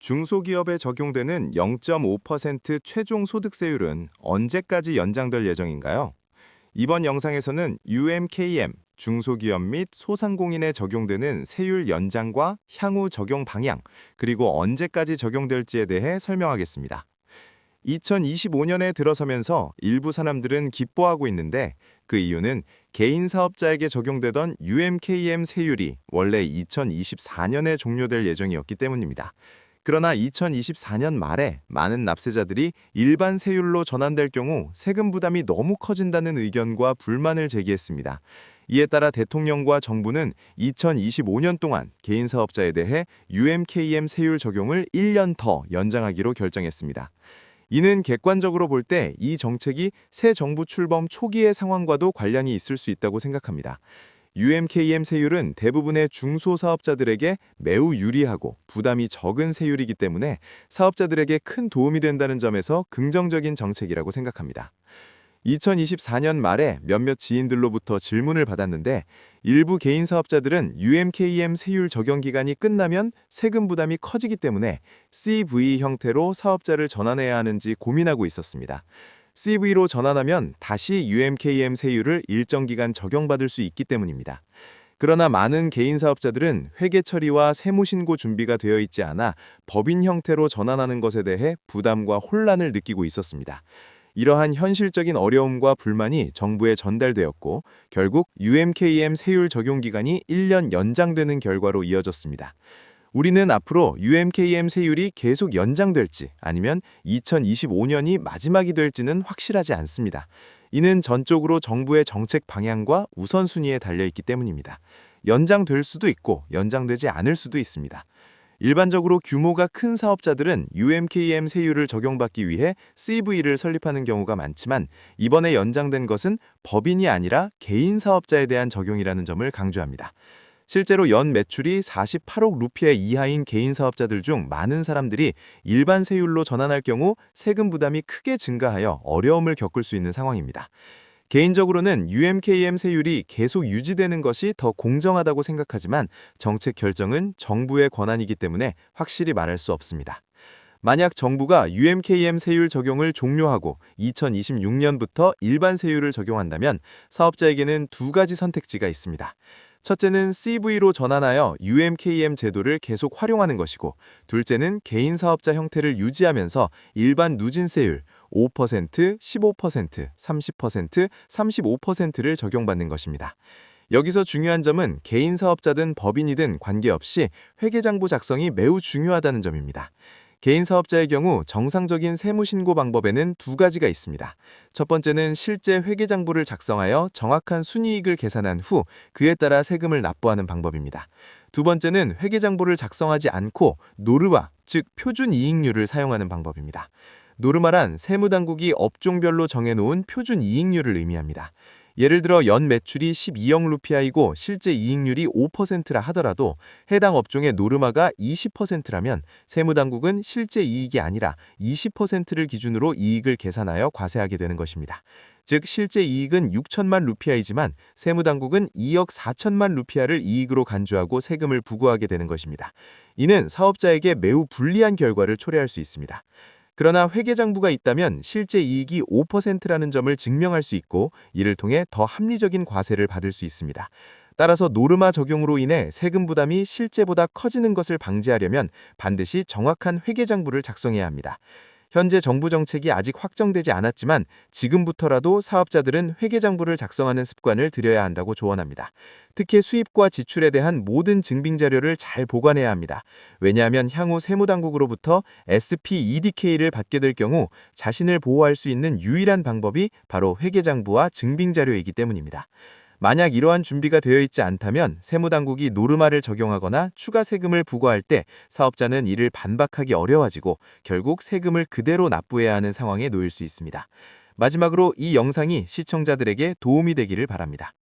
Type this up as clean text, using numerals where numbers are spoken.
중소기업에 적용되는 0.5% 최종 소득세율은 언제까지 연장될 예정인가요? 이번 영상에서는 UMKM, 중소기업 및 소상공인에 적용되는 세율 연장과 향후 적용 방향, 그리고 언제까지 적용될지에 대해 설명하겠습니다. 2025년에 들어서면서 일부 사람들은 기뻐하고 있는데 그 이유는 개인 사업자에게 적용되던 UMKM 세율이 원래 2024년에 종료될 예정이었기 때문입니다. 그러나 2024년 말에 많은 납세자들이 일반 세율로 전환될 경우 세금 부담이 너무 커진다는 의견과 불만을 제기했습니다. 이에 따라 대통령과 정부는 2025년 동안 개인 사업자에 대해 UMKM 세율 적용을 1년 더 연장하기로 결정했습니다. 이는 객관적으로 볼 때 이 정책이 새 정부 출범 초기의 상황과도 관련이 있을 수 있다고 생각합니다. UMKM 세율은 대부분의 중소사업자들에게 매우 유리하고 부담이 적은 세율이기 때문에 사업자들에게 큰 도움이 된다는 점에서 긍정적인 정책이라고 생각합니다. 2024년 말에 몇몇 지인들로부터 질문을 받았는데 일부 개인 사업자들은 UMKM 세율 적용 기간이 끝나면 세금 부담이 커지기 때문에 CV 형태로 사업자를 전환해야 하는지 고민하고 있었습니다. CV로 전환하면 다시 UMKM 세율을 일정 기간 적용받을 수 있기 때문입니다. 그러나 많은 개인 사업자들은 회계 처리와 세무 신고 준비가 되어 있지 않아 법인 형태로 전환하는 것에 대해 부담과 혼란을 느끼고 있었습니다. 이러한 현실적인 어려움과 불만이 정부에 전달되었고 결국 UMKM 세율 적용 기간이 1년 연장되는 결과로 이어졌습니다. 우리는 앞으로 UMKM 세율이 계속 연장될지 아니면 2025년이 마지막이 될지는 확실하지 않습니다. 이는 전적으로 정부의 정책 방향과 우선순위에 달려있기 때문입니다. 연장될 수도 있고 연장되지 않을 수도 있습니다. 일반적으로 규모가 큰 사업자들은 UMKM 세율을 적용받기 위해 CV를 설립하는 경우가 많지만 이번에 연장된 것은 법인이 아니라 개인 사업자에 대한 적용이라는 점을 강조합니다. 실제로 연 매출이 48억 루피아 이하인 개인 사업자들 중 많은 사람들이 일반 세율로 전환할 경우 세금 부담이 크게 증가하여 어려움을 겪을 수 있는 상황입니다. 개인적으로는 UMKM 세율이 계속 유지되는 것이 더 공정하다고 생각하지만 정책 결정은 정부의 권한이기 때문에 확실히 말할 수 없습니다. 만약 정부가 UMKM 세율 적용을 종료하고 2026년부터 일반 세율을 적용한다면 사업자에게는 두 가지 선택지가 있습니다. 첫째는 CV로 전환하여 UMKM 제도를 계속 활용하는 것이고 둘째는 개인 사업자 형태를 유지하면서 일반 누진세율 5%, 15%, 30%, 35%를 적용받는 것입니다. 여기서 중요한 점은 개인 사업자든 법인이든 관계없이 회계장부 작성이 매우 중요하다는 점입니다. 개인 사업자의 경우 정상적인 세무신고 방법에는 두 가지가 있습니다. 첫 번째는 실제 회계장부를 작성하여 정확한 순이익을 계산한 후 그에 따라 세금을 납부하는 방법입니다. 두 번째는 회계장부를 작성하지 않고 노르마, 즉 표준이익률을 사용하는 방법입니다. 노르마란 세무당국이 업종별로 정해놓은 표준이익률을 의미합니다. 예를 들어 연 매출이 12억 루피아이고 실제 이익률이 5%라 하더라도 해당 업종의 노르마가 20%라면 세무당국은 실제 이익이 아니라 20%를 기준으로 이익을 계산하여 과세하게 되는 것입니다. 즉 실제 이익은 6천만 루피아이지만 세무당국은 2억 4천만 루피아를 이익으로 간주하고 세금을 부과하게 되는 것입니다. 이는 사업자에게 매우 불리한 결과를 초래할 수 있습니다. 그러나 회계장부가 있다면 실제 이익이 5%라는 점을 증명할 수 있고 이를 통해 더 합리적인 과세를 받을 수 있습니다. 따라서 노르마 적용으로 인해 세금 부담이 실제보다 커지는 것을 방지하려면 반드시 정확한 회계장부를 작성해야 합니다. 현재 정부 정책이 아직 확정되지 않았지만 지금부터라도 사업자들은 회계장부를 작성하는 습관을 들여야 한다고 조언합니다. 특히 수입과 지출에 대한 모든 증빙 자료를 잘 보관해야 합니다. 왜냐하면 향후 세무당국으로부터 SP-EDK를 받게 될 경우 자신을 보호할 수 있는 유일한 방법이 바로 회계장부와 증빙 자료이기 때문입니다. 만약 이러한 준비가 되어 있지 않다면 세무당국이 노르마를 적용하거나 추가 세금을 부과할 때 사업자는 이를 반박하기 어려워지고 결국 세금을 그대로 납부해야 하는 상황에 놓일 수 있습니다. 마지막으로 이 영상이 시청자들에게 도움이 되기를 바랍니다.